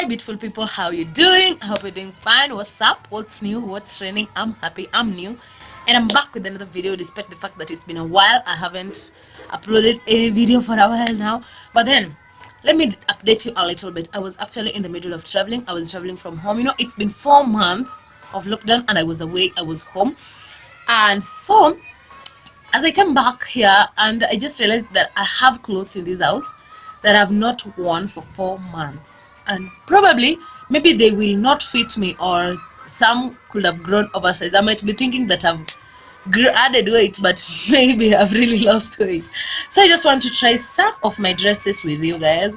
Hi beautiful people, how you doing? I hope you're doing fine. What's up? What's new? What's trending? I'm happy, I'm new, and I'm back with another video despite the fact that it's been a while. I haven't uploaded any video for a while now, but then let me update you a little bit. I was actually in the middle of traveling. I was traveling from home. It's been 4 months of lockdown and I was away. I was home, and so as I came back here and I just realized that I have clothes in this house that I've not worn for 4 months, and probably maybe they will not fit me, or some could have grown oversized. I might be thinking that I've added weight, but maybe I've really lost weight. So I just want to try some of my dresses with you guys,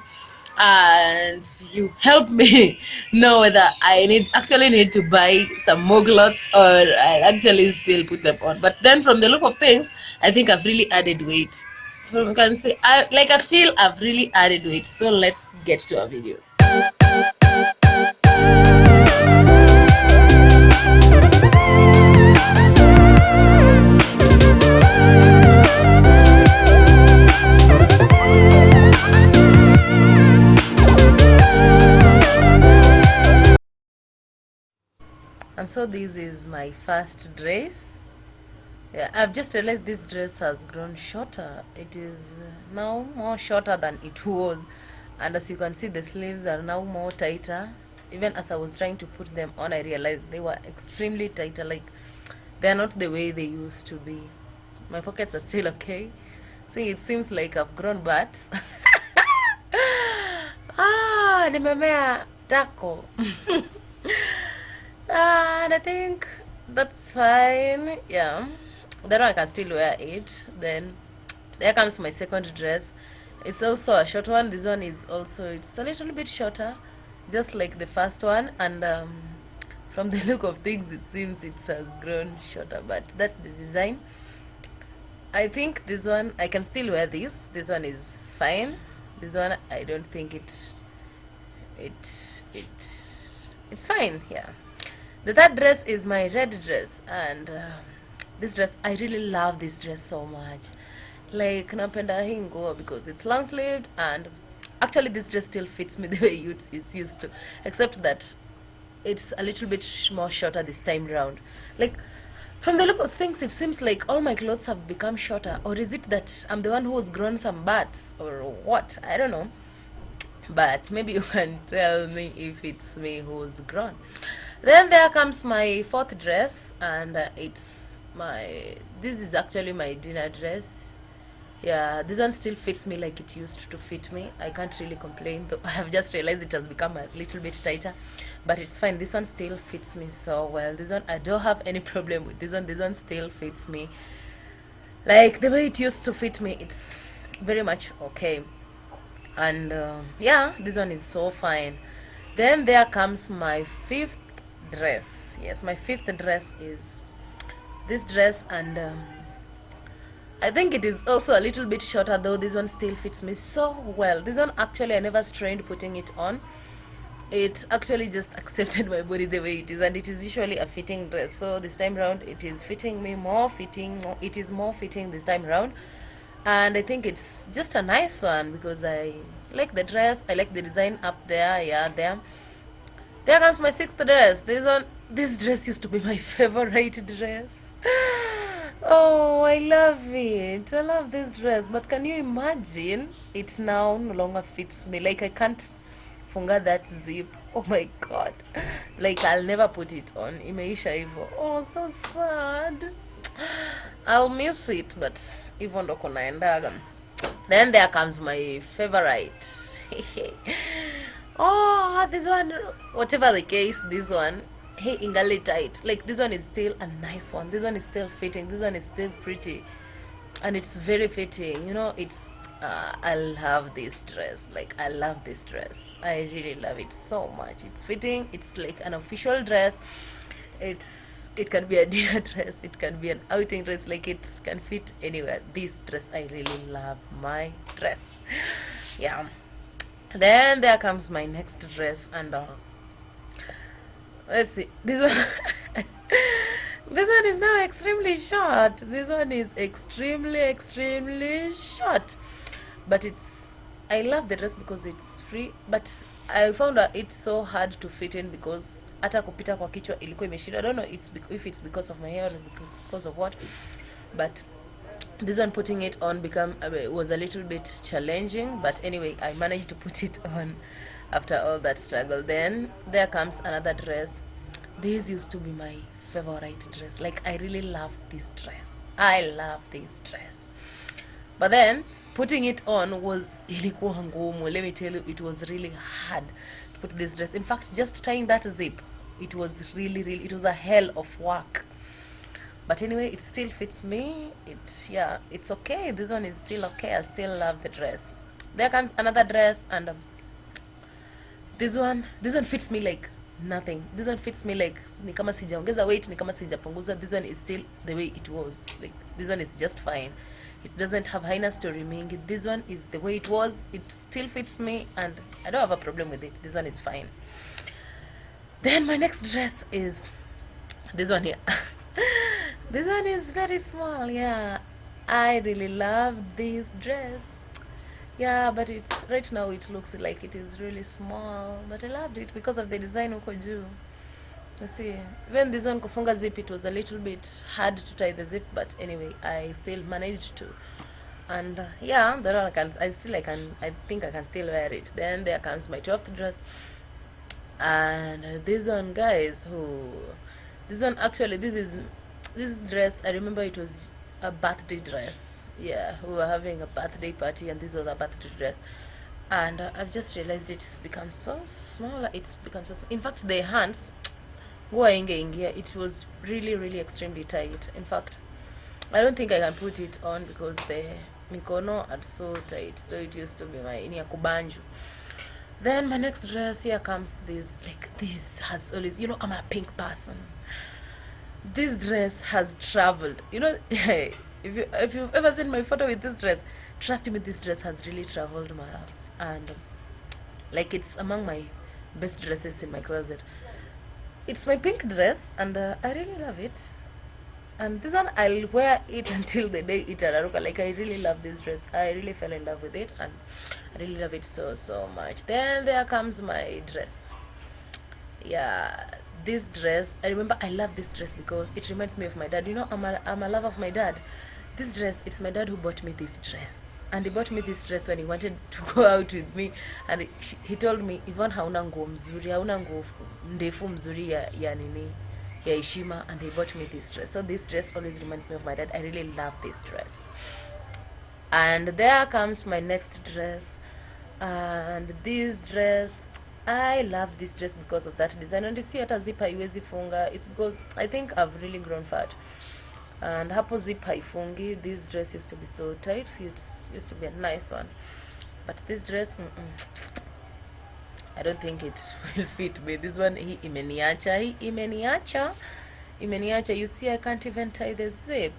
and you help me know whether I need to buy some more clothes, or I actually still put them on. But then from the look of things, I think I've really added weight. You can say I feel I've really added weight. So let's get to our video. And so this is my first dress. Yeah, I've just realized this dress has grown shorter. It is now more shorter than it was, and as you can see, the sleeves are now more tighter. Even as I was trying to put them on, I realized they were extremely tighter. Like, they're not the way they used to be. My pockets are still okay. See, it seems like I've grown butts. Nimemea taco. And I think that's fine. Yeah, that one I can still wear it. Then there comes my second dress. It's also a short one. This one is also, it's a little bit shorter, just like the first one. And from the look of things, it seems it has grown shorter, but that's the design. I think this one I can still wear. This one is fine. This one I don't think it's fine. Yeah. The third dress is my red dress, and this dress, I really love this dress so much. Like, napenda hii nguo because it's long sleeved, and actually this dress still fits me the way it's used to, except that it's a little bit more shorter this time round. Like, from the look of things, it seems like all my clothes have become shorter, or is it that I'm the one who has grown some butts, or what? I don't know, but maybe you can tell me if it's me who's grown. Then there comes my fourth dress, and this is actually my dinner dress. Yeah, this one still fits me like it used to fit me. I can't really complain, though I have just realized it has become a little bit tighter, but it's fine. This one still fits me so well. This one, I don't have any problem with this one. This one still fits me like the way it used to fit me. It's very much okay. And yeah, this one is so fine. Then there comes my fifth dress. Yes, my fifth dress is this dress, and I think it is also a little bit shorter, though this one still fits me so well. This one, actually, I never strained putting it on. It actually just accepted my body the way it is, and it is usually a fitting dress. So this time around, it is fitting me it is more fitting this time around, and I think it's just a nice one because I like the dress. I like the design up there. Yeah, there comes my sixth dress. This dress used to be my favorite dress. Oh, I love it. I love this dress. But can you imagine? It now no longer fits me. Like, I can't funga that zip. Oh my god. Like, I'll never put it on. Imeisha hivyo. Oh, so sad. I'll miss it, but hivyo ndo kunaendaga. Then there comes my favorite. Oh, this one, whatever the case, this one, hey, ingali tight. Like, this one is still a nice one. This one is still fitting. This one is still pretty, and it's very fitting. It's I love this dress. Like, I love this dress. I really love it so much. It's fitting. It's like an official dress. It can be a dinner dress. It can be an outing dress. Like, it can fit anywhere. This dress, I really love my dress. Yeah. Then there comes my next dress, and let's see, this one. This one is now extremely short. This one is extremely short, but I love the dress because it's free, but I found that it's so hard to fit in because hata kupita kwa kichwa ilikuwa imeshinda. I don't know if it's because of my hair or because of what, but this one putting it on was a little bit challenging, but anyway I managed to put it on after all that struggle. Then there comes another dress. This used to be my favorite dress. Like, I really love this dress. I love this dress. But then putting it on was ilikuwa ngumu. Let me tell you, it was really hard to put this dress. In fact, just tying that zip, it was really, it was a hell of work. But anyway, it still fits me. It's okay. This one is still okay. I still love the dress. There comes another dress, and this one fits me like nothing. This one fits me like ni kama sijaongeza weight, ni kama sijapunguza. This one is still the way it was. Like, this one is just fine. It doesn't have highness to reming. This one is the way it was. It still fits me, and I don't have a problem with it. This one is fine. Then my next dress is this one here. This one is very small. Yeah, I really love this dress. Yeah, but it's right now it looks like it is really small, but I loved it because of the design uko juu. You see, when this one kufunga zip, it was a little bit hard to tie the zip, but anyway I still managed to. And yeah, that one I think I can still wear it. Then there comes my 12th dress, and this one, guys, this one actually, this dress, I remember it was a birthday dress. Yeah, we were having a birthday party, and this was a birthday dress, and I've just realized it's become so small. It's become so small. In fact, the hands, it was really extremely tight. In fact, I don't think I can put it on because the mikono are so tight, though it used to be my ini ya kubanju. Then my next dress, here comes this. Like, this has always, I'm a pink person. This dress has traveled, if you've ever seen my photo with this dress, trust me, this dress has really traveled miles, and like, it's among my best dresses in my closet. It's my pink dress, and I really love it. And this one, I'll wear it until the day it araruka. Like, I really love this dress. I really fell in love with it, and I really love it so much. Then there comes my dress. Yeah, this dress, I remember I love this dress because it reminds me of my dad. I'm a lover of my dad. This dress, it's my dad who bought me this dress, and he bought me this dress when he wanted to go out with me, and he told me, Yvonne, hauna nguo mzuri, hauna nguo ndefu mzuri ya nini ya heshima, and he bought me this dress. So this dress always reminds me of my dad. I really love this dress. And there comes my next dress, and this dress, I love this dress because of that design. And you see, hata zip haiwezi funga. It's because I think I've really grown fat, and hapo zip haifungi. This dress used to be so tight. It used to be a nice one, but this dress, I don't think it will fit me. This one, imeniacha. You see, I can't even tie the zip.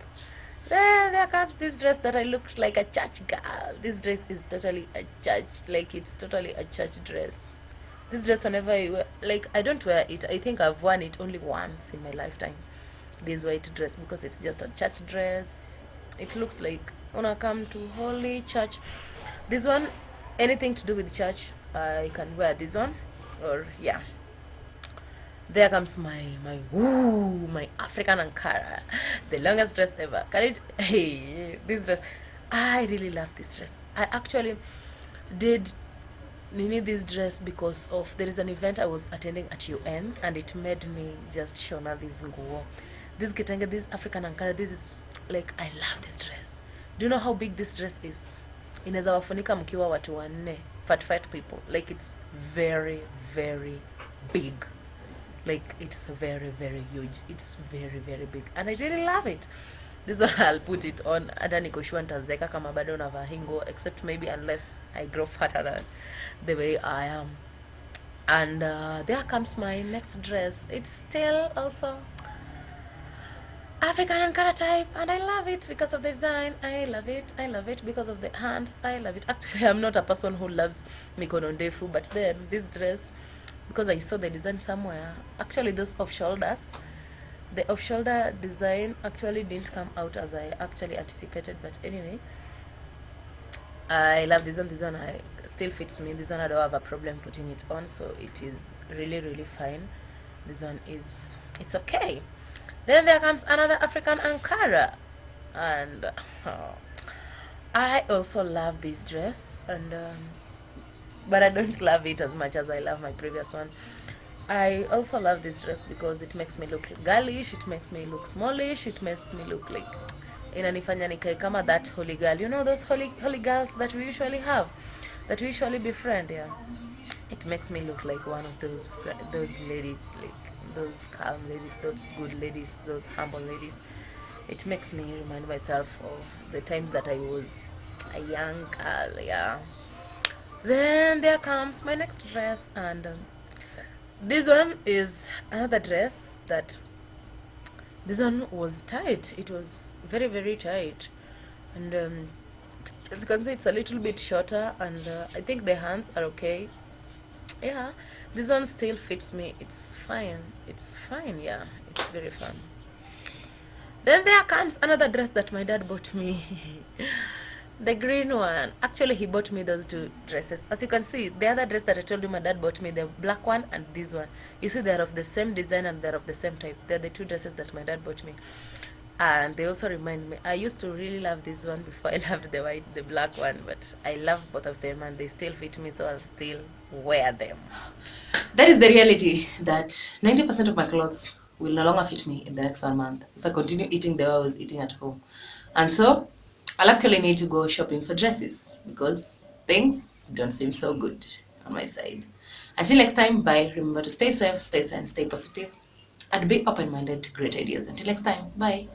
Then there comes this dress that I looked like a church girl. This dress is totally a church, like, it's totally a church dress. This dress, whenever I wear, like, I don't wear it. I think I've worn it only once in my lifetime, this white dress, because it's just a church dress. It looks like when I come to holy church. This one, anything to do with church, I can wear this one. Or yeah, there comes my African Ankara, the longest dress ever. Hey, this dress, I really love this dress. I actually did need this dress because of, there is an event I was attending at UN, and it made me just shona this nguo, this kitenge, this African Ankara. This is like, I love this dress. Do you know how big this dress is? Inaweza wafunika mkiwa watu wanne, fat people. Like, it's very big. Like, it's very huge. It's very big, and I really love it. This one, I'll put it on. Hata nikoshua nitazeka kama bado navaa hingo, except maybe unless I grow fatter than the way I am. And there comes my next dress. It's still also African Ankara type, and I love it because of the design. I love it because of the hands. I love it. Actually, I'm not a person who loves mikono ndefu, but then this dress, because I saw the design somewhere, actually those off shoulders, the off shoulder design actually didn't come out as I actually anticipated. But anyway, I love this one. This one I still fits me. This one I don't have a problem putting it on, so it is really really fine. This one is, it's okay. Then there comes another African Ankara, and I also love this dress, and but I don't love it as much as I love my previous one. I also love this dress because it makes me look girlish, it makes me look smallish, it makes me look like inanifanya nikae kama that holy girl. You know those holy girls that we usually have, that we usually befriend, yeah. It makes me look like one of those ladies, like those calm ladies, those good ladies, those humble ladies. It makes me remind myself of the times that I was a young girl, yeah. Then there comes my next dress, and this one is another dress that, this one was tight. It was very very tight, and as you can see, it's a little bit shorter, and I think the hands are okay. Yeah, this one still fits me. It's fine. It's fine. Yeah, it's very fun. Then there comes another dress that my dad bought me. The green one. Actually, he bought me those two dresses. As you can see, the other dress that I told you my dad bought me, the black one and this one. You see, they're of the same design and they're of the same type. They're the two dresses that my dad bought me. And they also remind me, I used to really love this one before I loved the black one, but I love both of them and they still fit me, so I'll still wear them. That is the reality, that 90% of my clothes will no longer fit me in the next 1 month if I continue eating the way I was eating at home. And so I'll actually need to go shopping for dresses because things don't seem so good on my side. Until next time, bye. Remember to stay safe, stay sane, stay positive, and be open-minded to great ideas. Until next time, bye.